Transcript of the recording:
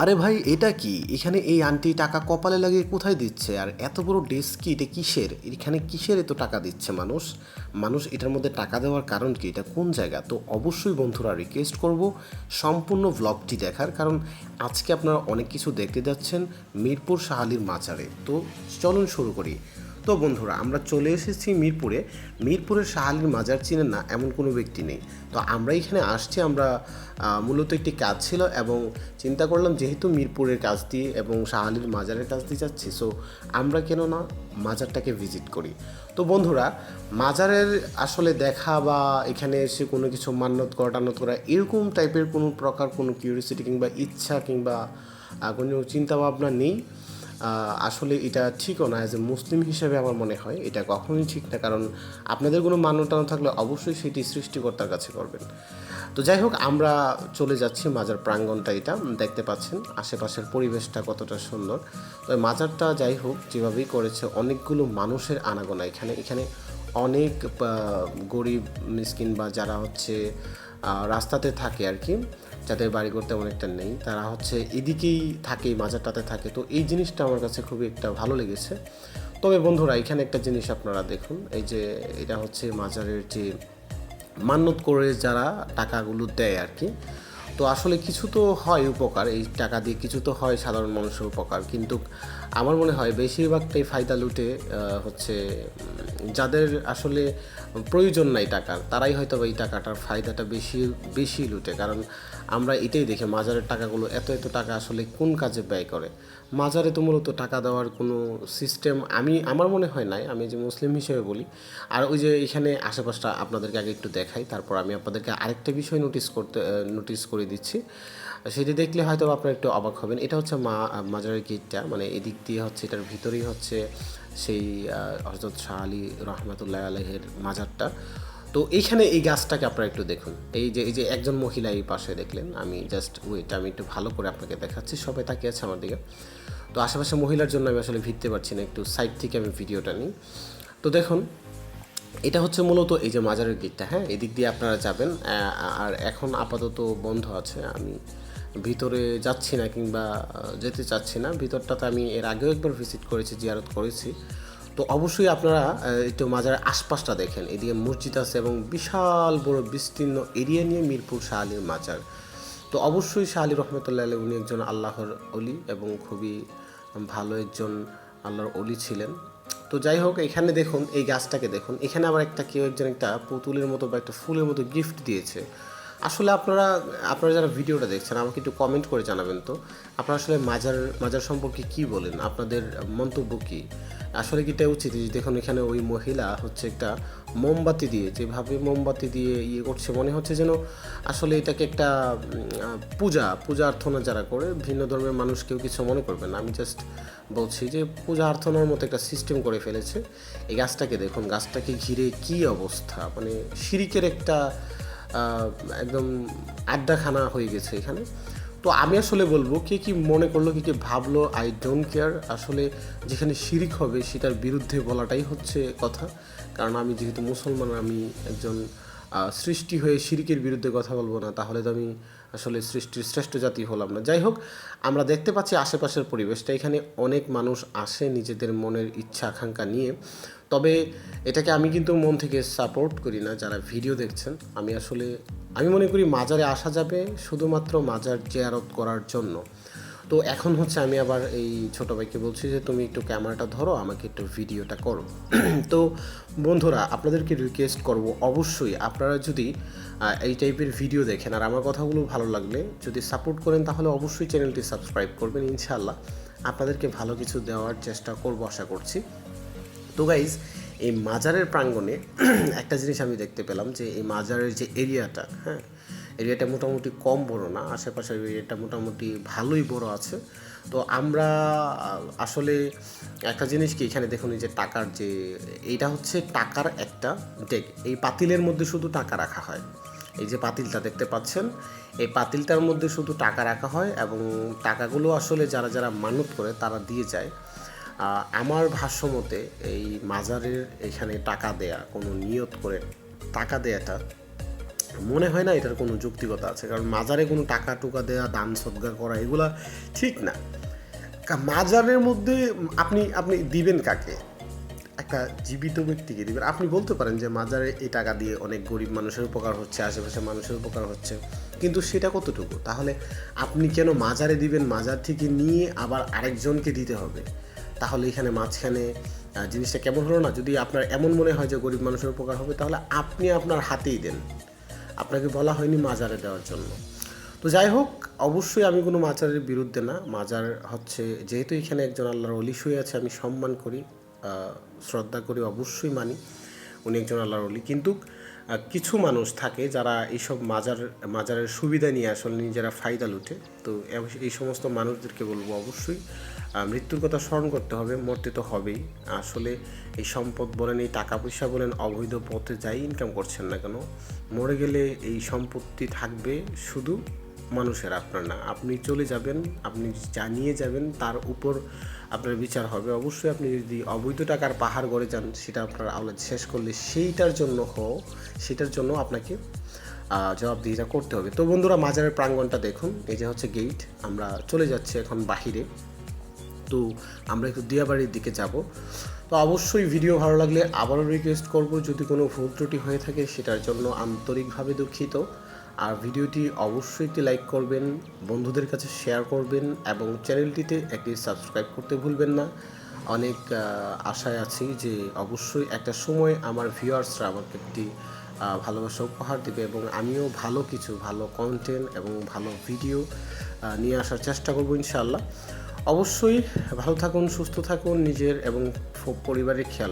আরে ভাই, এটা কি? এখানে এই আন্টি টাকা কপালে লাগিয়ে কোথায় দিচ্ছে? আর এত বড় ডেস্ক কি? এটা কিসের? এখানে কিসের এত টাকা দিচ্ছে মানুষ? মানুষ এটার মধ্যে টাকা দেওয়ার কারণ কি? এটা কোন জায়গা? তো অবশ্যই বন্ধুরা রিকোয়েস্ট করব সম্পূর্ণ ভ্লগটি দেখার, কারণ আজকে আপনারা অনেক কিছু দেখতে যাচ্ছেন মিরপুর শাহালির মাজারে। তো চলুন শুরু করি। তো বন্ধুরা, আমরা চলে এসেছি মিরপুরে। মিরপুরের শাহালির মাজার চিনেন না এমন কোনো ব্যক্তি নেই। তো আমরা এখানে আসছি, আমরা মূলত একটি কাজ ছিল এবং চিন্তা করলাম যেহেতু মিরপুরের কাজ দিয়ে এবং শাহালির মাজারের কাজ দিয়ে যাচ্ছি, সো আমরা কেন না মাজারটাকে ভিজিট করি। তো বন্ধুরা, মাজারের আসলে দেখা বা এখানে এসে কোনো কিছু মান্যত করা টান্নত করা এরকম টাইপের কোনো প্রকার কোনো কিউরিয়াসিটি কিংবা ইচ্ছা কিংবা কোনো চিন্তাভাবনা নেই। আসলে এটা ঠিকও না। অ্যাজ এ মুসলিম হিসেবে আমার মনে হয় এটা কখনোই ঠিক না, কারণ আপনাদের কোনো মান্যতা না থাকলে অবশ্যই সেটি সৃষ্টিকর্তার কাছে করবেন। তো যাই হোক, আমরা চলে যাচ্ছি মাজার প্রাঙ্গণটা, এটা দেখতে পাচ্ছেন আশেপাশের পরিবেশটা কতটা সুন্দর। তো মাজারটা যাই হোক যেভাবেই করেছে, অনেকগুলো মানুষের আনাগোনা এখানে এখানে অনেক গরিব মিসকিন বা যারা হচ্ছে রাস্তাতে থাকে আর কি, যাদের বাড়ি করতে অনেকটা নেই, তারা হচ্ছে এদিকেই থাকে, মাজারটাতে থাকে। তো এই জিনিসটা আমার কাছে খুবই একটা ভালো লেগেছে। তবে বন্ধুরা, এখানে একটা জিনিস আপনারা দেখুন, এই যে এটা হচ্ছে মাজারের যে মান্যত করে যারা টাকাগুলো দেয় আর কি। তো আসলে কিছু তো হয় উপকার, এই টাকা দিয়ে কিছু তো হয় সাধারণ মানুষের উপকার, কিন্তু আমার মনে হয় বেশিরভাগটাই ফায়দা লুটে হচ্ছে যাদের আসলে প্রয়োজন নাই টাকার, তারাই হয়তো এই টাকাটার ফায়দাটা বেশি বেশি লুটে। কারণ আমরা এটাই দেখি মাজারের টাকাগুলো এত এত টাকা আসলে কোন কাজে ব্যয় করে। মাজারে তো মূলত টাকা দেওয়ার কোনো সিস্টেম আমার মনে হয় নাই, আমি যে মুসলিম হিসেবে বলি। আর ওই যে এখানে আশেপাশটা আপনাদেরকে আগে একটু দেখাই, তারপর আমি আপনাদেরকে আরেকটা বিষয় নোটিস করে দিচ্ছি। সেটি দেখলে হয়তো আপনারা একটু অবাক হবেন। এটা হচ্ছে মাজারের গেটটা, মানে এদিক দিয়ে হচ্ছে এটার ভিতরেই হচ্ছে সেই হযরত শাহ আলী রহমাতুল্লাহ আলাইহির মাজারটা। তো এইখানে এই গাছটাকে আপনারা একটু দেখুন, এই যে একজন মহিলা এই পাশে দেখলেন, আমি জাস্ট ওয়েট, আমি একটু ভালো করে আপনাকে দেখাচ্ছি, সবাই তাকিয়ে আছে আমার দিকে। তো আশেপাশে মহিলার জন্য আমি আসলে ভিড়তে পারছি না, একটু সাইড থেকে আমি ভিডিওটা নিই। তো দেখুন, এটা হচ্ছে মূলত এই যে মাজারের গেটটা, হ্যাঁ, এদিক দিয়ে আপনারা যাবেন। আর এখন আপাতত বন্ধ আছে, আমি ভিতরে যাচ্ছি না কিংবা যেতে চাচ্ছি না। ভিতরটাতে আমি এর আগেও একবার ভিজিট করেছি, জিয়ারত করেছি। তো অবশ্যই আপনারা একটু মাজারের আশপাশটা দেখেন, এদিকে মসজিদ আছে এবং বিশাল বড় বিস্তীর্ণ এরিয়া নিয়ে মিরপুর শাহ আলীর মাজার। তো অবশ্যই শাহ আলী রহমতুল্লাহ আলাইহি উনি একজন আল্লাহর অলি এবং খুবই ভালো একজন আল্লাহর অলি ছিলেন। তো যাই হোক, এখানে দেখুন, এই গাছটাকে দেখুন, এখানে আবার কেউ একজন একটা পুতুলের মতো বা একটা ফুলের মতো গিফট দিয়েছে। আসলে আপনারা আপনারা যারা ভিডিওটা দেখছেন আমাকে একটু কমেন্ট করে জানাবেন তো, আপনারা আসলে মাজার মাজার সম্পর্কে কি বলেন, আপনাদের মন্তব্য কী? আসলে কি এটা উচিত? দেখুন, এখানে ওই মহিলা হচ্ছে একটা মোমবাতি দিয়ে, যেভাবে মোমবাতি দিয়ে ইয়ে করছে, মনে হচ্ছে যেন আসলে এটাকে একটা পূজা পূজা অর্থনা যারা করে, ভিন্ন ধর্মের মানুষ কেউ কিছু মনে করবেন না, আমি জাস্ট বলছি যে পূজা অর্থনার মতো একটা সিস্টেম করে ফেলেছে। এই গাছটাকে দেখুন, গাছটাকে ঘিরে কি অবস্থা, মানে শিরিকের একটা একদম আড্ডাখানা হয়ে গেছে এখানে। তো আমি আসলে বলবো, কে কী মনে করলো, কে ভাবলো, আই ডোন্ট কেয়ার। আসলে যেখানে শিরিক হবে সেটার বিরুদ্ধে বলাটাই হচ্ছে কথা, কারণ আমি যেহেতু মুসলমান, আমি একজন সৃষ্টি হয়ে শিরিকের বিরুদ্ধে কথা বলবো না, তাহলে তো আমি আসলে সৃষ্টির শ্রেষ্ঠ জাতি হলাম না। যাই হোক, আমরা দেখতে পাচ্ছি আশেপাশের পরিবেশটা, এখানে অনেক মানুষ আসে নিজেদের মনের ইচ্ছা আকাঙ্ক্ষা নিয়ে। তবে এটাকে আমি কিন্তু মন থেকে সাপোর্ট করি না। যারা ভিডিও দেখছেন, আমি মনে করি মাজারে আসা যাবে শুধুমাত্র মাজার জিয়ারত করার জন্য। তো এখন হচ্ছে আমি আবার এই ছোটো ভাইকে বলছি যে তুমি একটু ক্যামেরাটা ধরো, আমাকে একটু ভিডিওটা করো। তো বন্ধুরা, আপনাদেরকে রিকোয়েস্ট করব, অবশ্যই আপনারা যদি এই টাইপের ভিডিও দেখেন আর আমার কথাগুলো ভালো লাগলে যদি সাপোর্ট করেন, তাহলে অবশ্যই চ্যানেলটি সাবস্ক্রাইব করবেন। ইনশাআল্লাহ আপনাদেরকে ভালো কিছু দেওয়ার চেষ্টা করব, আশা করছি। তো গাইজ, এই মাজারের প্রাঙ্গণে একটা জিনিস আমি দেখতে পেলাম, যে এই মাজারের যে এরিয়াটা, হ্যাঁ, এরিয়াটা মোটামুটি কম বড় না, আশেপাশের এরিয়াটা মোটামুটি ভালোই বড় আছে। তো আমরা আসলে একটা জিনিস কি, এখানে দেখুন, এই যে টাকার যে এইটা হচ্ছে টাকার একটা ডেক, এই পাতিলের মধ্যে শুধু টাকা রাখা হয়। এই যে পাতিলটা দেখতে পাচ্ছেন, এই পাতিলটার মধ্যে শুধু টাকা রাখা হয় এবং টাকাগুলো আসলে যারা যারা মানত করে তারা দিয়ে যায়। আমার ভাষ্যমতে এই মাজারের এখানে টাকা দেয়া, কোনো নিয়ত করে টাকা দেয়াটা মনে হয় না এটার কোনো যৌক্তিকতা আছে, কারণ মাজারে কোনো টাকা টুকা দেওয়া, দান সদকা করা এগুলা ঠিক না। মাজারের মধ্যে আপনি আপনি দিবেন কাকে? একটা জীবিত ব্যক্তিকে দিবেন। আপনি বলতে পারেন যে মাজারে এই টাকা দিয়ে অনেক গরিব মানুষের উপকার হচ্ছে, আশেপাশে মানুষের উপকার হচ্ছে, কিন্তু সেটা কতটুকু? তাহলে আপনি কেন মাজারে দিবেন? মাজার থেকে নিয়ে আবার আরেকজনকে দিতে হবে, তাহলে এখানে মাঝখানে জিনিসটা কেমন হলো না? যদি আপনার এমন মনে হয় যে গরিব মানুষের উপকার হবে, তাহলে আপনি আপনার হাতেই দেন, আপনাকে বলা হয়নি মাজারে দেওয়ার জন্য। তো যাই হোক, অবশ্যই আমি কোনো মাজারের বিরুদ্ধে না। মাজার হচ্ছে, যেহেতু এখানে একজন আল্লাহর অলি শুয়ে আছে, আমি সম্মান করি, শ্রদ্ধা করি, অবশ্যই মানি উনি একজন আল্লাহর অলি। কিন্তু কিছু মানুষ থাকে যারা এইসব মাজারের সুবিধা নিয়ে আসলে নিজেরা ফায়দা লুটে। তো এই সমস্ত মানুষদেরকে বলবো অবশ্যই মৃত্যুর কথা স্মরণ করতে হবে, মরতে তো হবেই। আসলে এই সম্পদ বলেন, এই টাকা পয়সা বলেন, অবৈধ পথে যাই ইনকাম করছেন না কেন, মরে গেলে এই সম্পত্তি থাকবে শুধু মানুষের, আপনার না। আপনি চলে যাবেন, আপনি জানিয়ে যাবেন, তার উপর আপনার বিচার হবে। অবশ্যই আপনি যদি অবৈধ টাকার পাহাড় গড়ে যান, সেটা আপনার আওলাদ শেষ করলে সেটার জন্য আপনাকে জবাবদিহিতা করতে হবে। তো বন্ধুরা, মাজারের প্রাঙ্গণটা দেখুন, এই যে হচ্ছে গেট। আমরা চলে যাচ্ছি এখন বাহিরে। তো আমরা একটু দিয়াবাড়ির দিকে যাব। তো অবশ্যই ভিডিও ভালো লাগলে আবারও রিকোয়েস্ট করব, যদি কোনো ভুল ত্রুটি হয়ে থাকে সেটার জন্য আন্তরিকভাবে দুঃখিত। আর ভিডিওটি অবশ্যই একটি লাইক করবেন, বন্ধুদের কাছে শেয়ার করবেন এবং চ্যানেলটিতে একটি সাবস্ক্রাইব করতে ভুলবেন না। অনেক আশায় আছি যে অবশ্যই একটা সময় আমার ভিউয়ার্সরা আমাকে একটি ভালোবাসা উপহার দেবে এবং আমিও ভালো কন্টেন্ট এবং ভালো ভিডিও নিয়ে আসার চেষ্টা করব ইনশাআল্লাহ। অবশ্যই ভালো থাকুন, সুস্থ থাকুন, নিজের এবং পরিবারের খেয়াল রাখুন।